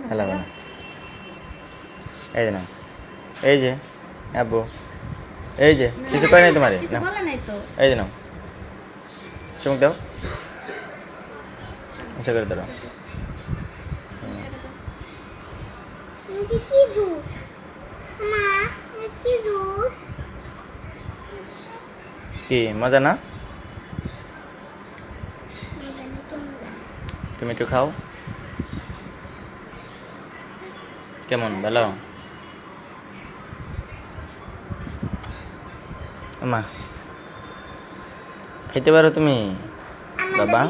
hello না এই যে না এই যে আব্বু এই যে কিছু কয় নাই তোমারে না এই যে নাও চুমুক দাও আচ্ছা করে দাও কি মজা না তুমি একটু খাও কেমন ভালো মা খেতে পারো তুমি বাবা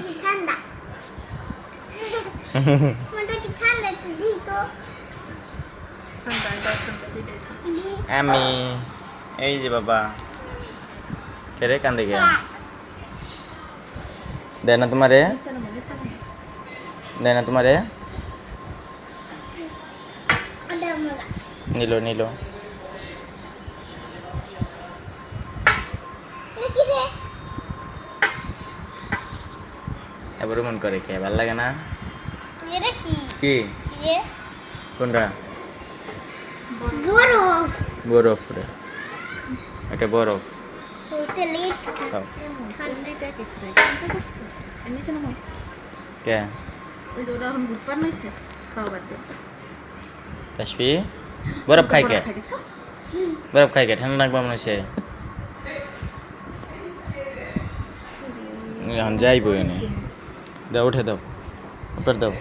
আমি এই যে বাবা কেরে কান্দে গে দেয় না তোমারে দেয় না তোমারে নিল নিল এবারে মন করে কে ভাল লাগে না কি কোনটা বরফ রে এটা বরফ খাও কে কাশবি বরফ খাই কে বরফ খাই কে ঠান্ডা লাগবে মনে হচ্ছে এখন যাইব এনে দাও উঠে দাও উপর দাও